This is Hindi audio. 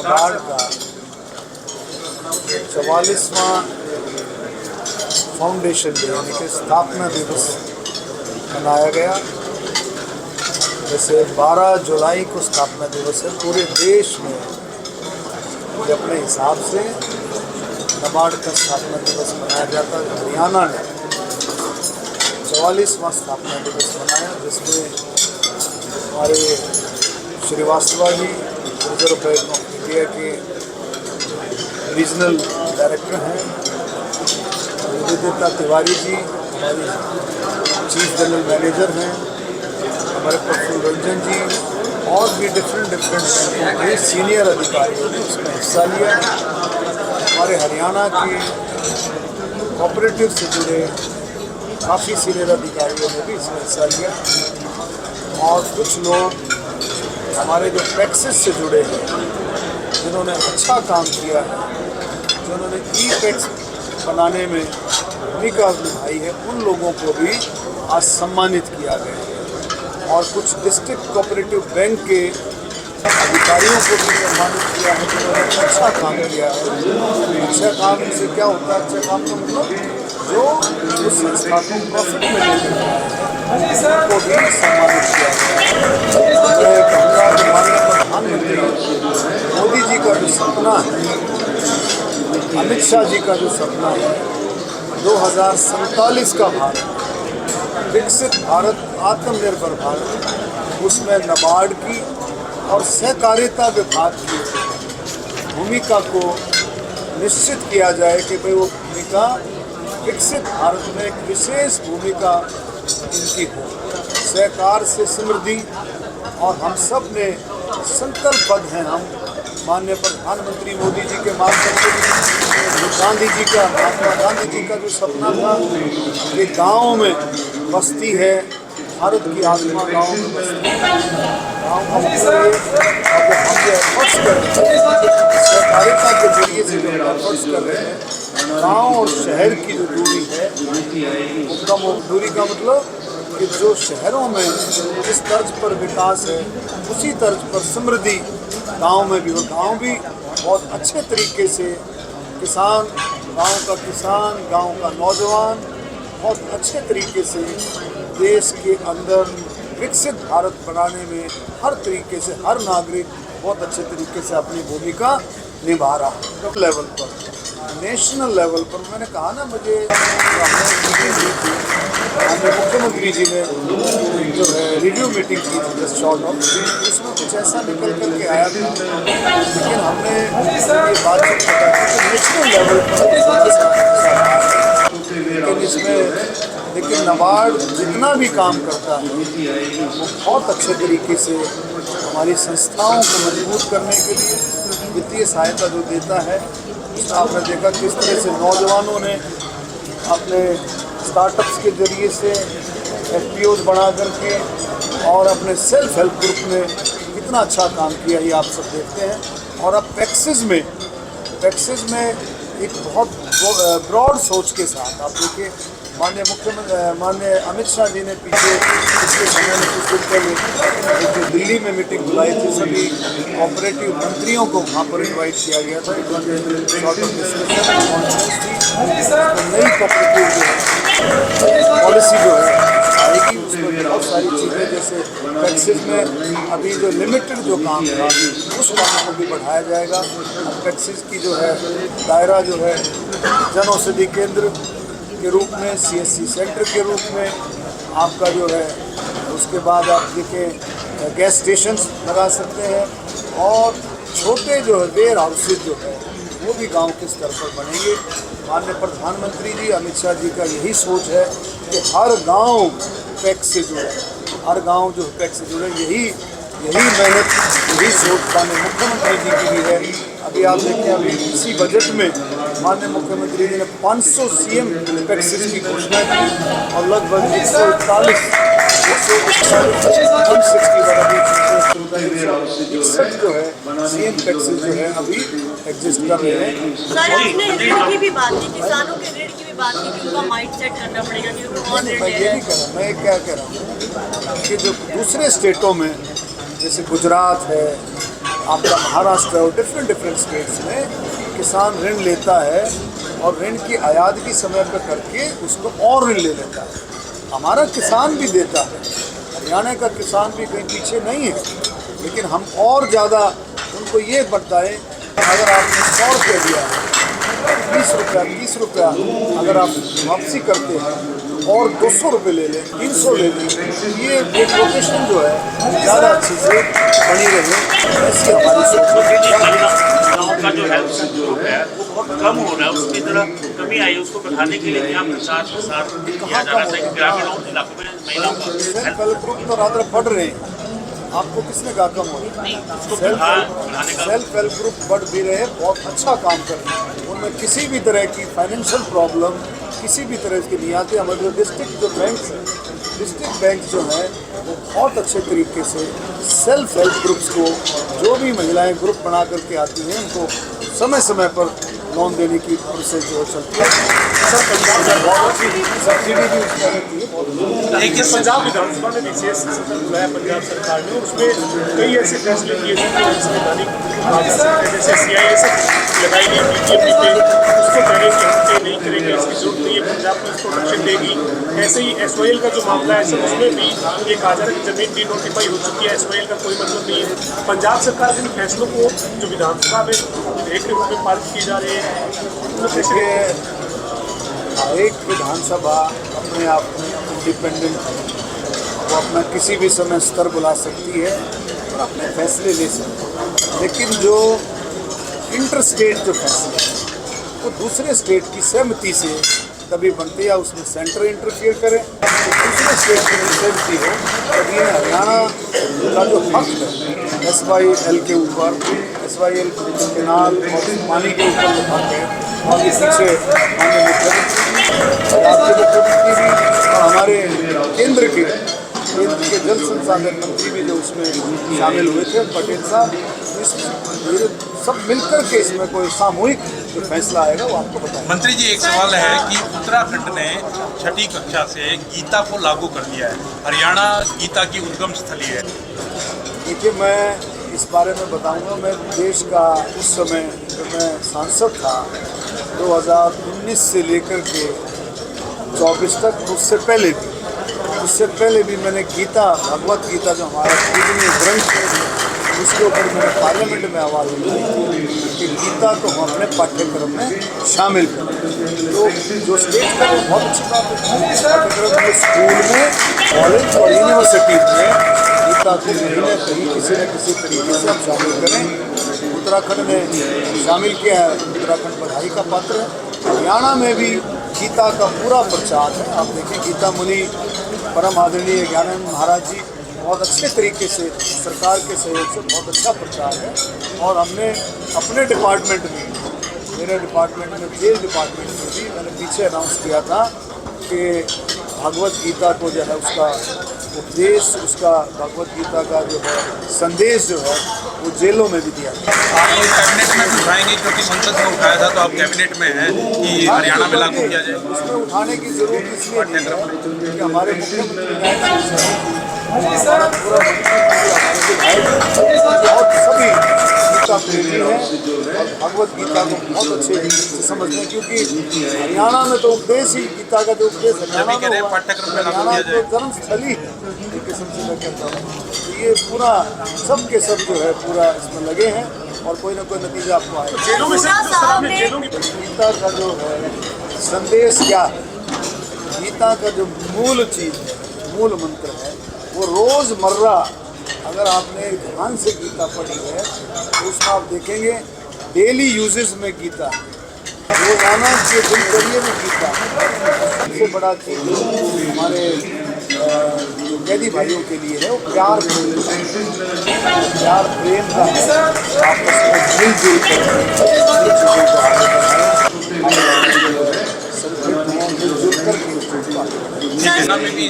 नबार्ड का 44वां फाउंडेशन डे यानी कि स्थापना दिवस मनाया गया। जैसे 12 जुलाई को स्थापना दिवस है, पूरे देश में ये अपने हिसाब से नबार्ड का स्थापना दिवस मनाया जाता है। हरियाणा ने 44वां स्थापना दिवस मनाया, जिसमें हमारे Srivastava ji reserve bank of India के रीजनल डायरेक्टर हैं, विदिता तिवारी जी हमारी चीफ जनरल मैनेजर हैं, हमारे प्रफुल्ल रंजन जी और भी डिफरेंट बैंकों के सीनियर अधिकारियों ने उसमें हिस्सा लिया। हमारे हरियाणा के कोऑपरेटिव से जुड़े काफ़ी सीनियर अधिकारियों ने भी इसमें हिस्सा लिया और कुछ लोग हमारे जो पैक्सेस से जुड़े हैं, जिन्होंने अच्छा काम किया है, जिन्होंने ई-पैक्स बनाने में भूमिका निभाई है, उन लोगों को भी आज सम्मानित किया गया और कुछ डिस्ट्रिक्ट कोऑपरेटिव बैंक के अधिकारियों को भी सम्मानित किया है, जिन्होंने अच्छा काम किया है। अच्छा काम से क्या होता है? अच्छा काम का मतलब जो उस संस्था को प्रॉफिट में ले जाता है, उनको भी सम्मानित किया गया। माननीय प्रधानमंत्री मोदी जी का जो सपना है, अमित शाह जी का जो सपना है 2047 का भारत, विकसित भारत, आत्मनिर्भर भारत, उसमें नबार्ड की और सहकारिता विभाग की भूमिका को निश्चित किया जाए कि भाई वो भूमिका विकसित भारत में एक विशेष भूमिका इनकी हो। सहकार से समृद्धि, और हम सब ने संकल्पबद्ध हैं, हम माननीय प्रधानमंत्री मोदी जी के माध्यम से गांधी जी का, महात्मा गांधी जी का जो सपना था कि गाँव में बस्ती है, भारत की आत्मा गाँव में बस्ती है। गाँव का मतलब हम जो एफर्ट्स कर रहे हैं, सहकारिता के जरिए से जो एफर्ट्स कर रहे हैं, गाँव और शहर की जो दूरी है, दूरी का मतलब कि जो शहरों में जिस तर्ज पर विकास है, उसी तर्ज पर समृद्धि गांव में भी हो। गांव भी बहुत अच्छे तरीके से किसान, गांव का नौजवान बहुत अच्छे तरीके से देश के अंदर विकसित भारत बनाने में हर तरीके से हर नागरिक बहुत अच्छे तरीके से अपनी भूमिका निभा रहा है। लेवल पर, नेशनल लेवल पर मैंने कहा ना, मुझे मुख्यमंत्री जी ने जो है रिव्यू मीटिंग की थी जस्ट शॉर्ट ऑफ, इसमें कुछ ऐसा निकल कर के आया था, लेकिन हमने ये बातचीत पता की कि नेशनल लेवल पर लेकिन नबार्ड जितना भी काम करता है वो बहुत अच्छे तरीके से हमारी संस्थाओं को मजबूत करने के लिए वित्तीय सहायता जो देता है। आपने देखा किस तरह से नौजवानों ने अपने स्टार्टअप्स के जरिए से FPOs बना करके और अपने सेल्फ हेल्प ग्रुप में कितना अच्छा काम किया, ये आप सब देखते हैं। और अब पैक्सेस में एक बहुत ब्रॉड सोच के साथ आप देखिए, माननीय अमित शाह जी ने पिछले समय में कुछ दिन पहले जो दिल्ली में मीटिंग बुलाई थी, सभी कोऑपरेटिव मंत्रियों को वहाँ पर इन्वाइट किया गया था। शॉर्ट ऑफ डिस्कशन कॉन्फ्रेंस थी, तो नई कोऑपरेटिव जो है पॉलिसी जो है आएगी, उसमें बहुत सारी चीज़ें, जैसे पैक्सेस में अभी जो लिमिटेड जो काम था उस काम को भी बढ़ाया जाएगा। पैक्सेस की जो है दायरा जो है जन औषधि केंद्र के रूप में, CSC सेंटर के रूप में आपका जो है, उसके बाद आप देखें गैस स्टेशंस लगा सकते हैं और छोटे जो है वेयर हाउसेज जो है वो भी गांव के स्तर पर बनेंगे। माननीय प्रधानमंत्री जी अमित शाह जी का यही सोच है कि हर गांव पैक्स से जुड़े, हर गांव जो पैक्स से जुड़े, यही मेहनत, यही सोच माननीय मुख्यमंत्री जी की भी है। अभी आप देखें, अभी इसी बजट में माननीय मुख्यमंत्री जी ने 500 CM पैक्सेस की घोषणा की और लगभग 141 जो है CM पैक्सेस जो है अभी एग्जिस्ट कर रहे हैं। सर, आपने ऋण की भी बात की, किसानों के ऋण की भी बात की कि उनका माइंड सेट करना पड़ेगा कि उनको और ऋण मैं ये नहीं कह रहा, मैं क्या कह रहा हूँ कि जो दूसरे स्टेटों में जैसे गुजरात है, आपका महाराष्ट्र और डिफरेंट स्टेट्स में किसान ऋण लेता है और ऋण की अदायगी समय पर करके उसको और ऋण ले लेता है। हमारा किसान भी देता है, हरियाणा का किसान भी कहीं पीछे नहीं है, लेकिन हम और ज़्यादा उनको ये बताएं, अगर आपने 100 रुपये दिया है, 20 रुपया 30 रुपया अगर आप वापसी करते हैं और 200 रुपये ले लें, 300 ले लें, ये प्रोफेशन जो है ज़्यादा अच्छे से बनी रहे, ऐसी हमारी सोच है। गाँव का जो हेल्थ ग्रुप है वो बहुत कम हो रहा है, उसकी तरह कमी आई है, उसको बढ़ाने के लिए क्या प्रचार प्रसार किया जा रहा है कि ग्रामीण इलाकों में महिलाओं का सेल्फ हेल्प ग्रुप तो रात बढ़ रहे हैं, आपको किसने कहा कम हो रहा है? सेल्फ हेल्प ग्रुप बढ़ भी रहे, बहुत अच्छा काम कर रहे हैं। उनमें किसी भी तरह की फाइनेंशियल प्रॉब्लम, किसी भी तरह की नहीं आती। हमारे जो डिस्ट्रिक्ट बैंक जो हैं वो बहुत अच्छे तरीके से सेल्फ हेल्प ग्रुप्स को, जो भी महिलाएं ग्रुप बना करके आती हैं, उनको समय समय पर लोन देने की प्रोसेस जो चलती है। सर पंजाब में बहुत अच्छी सब्सिडी भी उस तरह की है। लेकिन पंजाब विधानसभा में विशेष सत्र बुलाया पंजाब सरकार ने, उसमें कई ऐसे फैसले लिए थे जो संवैधानिक, जैसे CIS लगाई गई BJP पे, उसको कह कि हम पे नहीं करेंगे, इसकी जरूरत नहीं है, पंजाब को प्रोटेक्शन देगी। ऐसे ही SOL का जो मामला है सर, उसमें भी ये कहा जा रहा है कि जमीन डिनोटिफाई हो चुकी है, SOL का कोई मतलब नहीं है। पंजाब सरकार के इन फैसलों को जो विधानसभा में विधेयक के रूप में पारित किए जा रहे हैं, देखिए एक विधानसभा अपने आप में इंडिपेंडेंट है, वो अपना किसी भी समय स्तर बुला सकती है और अपने फैसले ले सकती है, लेकिन जो इंटर स्टेट जो फैसले हैं वो दूसरे स्टेट की सहमति से तभी बनते, या उसमें सेंटर इंटरफियर करे तो दूसरे स्टेट की सहमति हो, तभी हरियाणा का जो हक है SYL के ऊपर, SYL केनाल और पानी के ऊपर जो हक है, और इसी से माननीय मुख्यमंत्री राज्य मुख्यमंत्री भी और हमारे केंद्र के जल संसाधन मंत्री भी जो उसमें शामिल हुए थे, पटेल साहब, इसमें सब मिलकर के इसमें कोई सामूहिक जो फैसला आएगा वो आपको बताएंगे। मंत्री जी, एक सवाल है कि उत्तराखंड ने 6ठी कक्षा से गीता को लागू कर दिया है, हरियाणा गीता की उद्गम स्थली है। देखिए, मैं इस बारे में बताऊंगा, मैं देश का उस समय जब मैं सांसद था 2019 से लेकर के 24 तक, उससे पहले भी मैंने गीता, भगवत गीता जो हमारा पूजनीय ग्रंथ है, उसके ऊपर मैंने पार्लियामेंट में आवाज़ उठाई कि गीता को हम अपने पाठ्यक्रम में शामिल करें। तो जो स्टेट का वो बहुत अच्छी बात है, पाठ्यक्रम में स्कूल में, कॉलेज और यूनिवर्सिटी में गीता को कहीं न कहीं किसी न किसी तरीके से हम शामिल करें। उत्तराखंड ने शामिल किया है, उत्तराखंड बधाई का पात्र है। हरियाणा में भी गीता का पूरा प्रचार है। आप देखें, गीता मुनि परम आदरणीय ज्ञानानंद महाराज जी बहुत अच्छे तरीके से सरकार के सहयोग से बहुत अच्छा प्रचार है। और हमने अपने डिपार्टमेंट में, मेरे डिपार्टमेंट में, जेल डिपार्टमेंट में भी मैंने पीछे अनाउंस किया था कि भगवत गीता को जो है उसका उपदेश, उसका भगवत गीता का जो है संदेश जो है वो जेलों में भी दिया गया। आप ये कैबिनेट में भी उठाएंगे, क्योंकि संसद में उठाया था तो आप कैबिनेट में हैं कि हरियाणा में लागू किया जाए? उसमें उठाने की जरूरत इसलिए नहीं है कि हमारे मुख्यमंत्री हमारा पूरा बहुत सभी गीता प्रेमी हैं और भगवत गीता को बहुत अच्छे से समझते हैं, क्योंकि हरियाणा में तो उपदेश ही, गीता का जो उपदेश हरियाणा में हुआ, हरियाणा तो जन्मस्थली है एक किस्म से मैं कहता हूँ। तो ये पूरा सब के सब जो है पूरा इसमें लगे हैं और कोई ना कोई नतीजा आपको आएगा। गीता का जो है संदेश क्या है, गीता का जो मूल चीज़ है, मूल मंत्र है, वो रोज़मर्रा अगर आपने ध्यान से गीता पढ़ी है तो उसमें आप देखेंगे डेली यूजेस में गीता, रोजाना के दिनचर्या में गीता। सबसे बड़ा चीज़ हमारे जो कैदी भाइयों के लिए है वो प्यार प्रेम का है, आपस में मिलजुल कर मिलजुल करके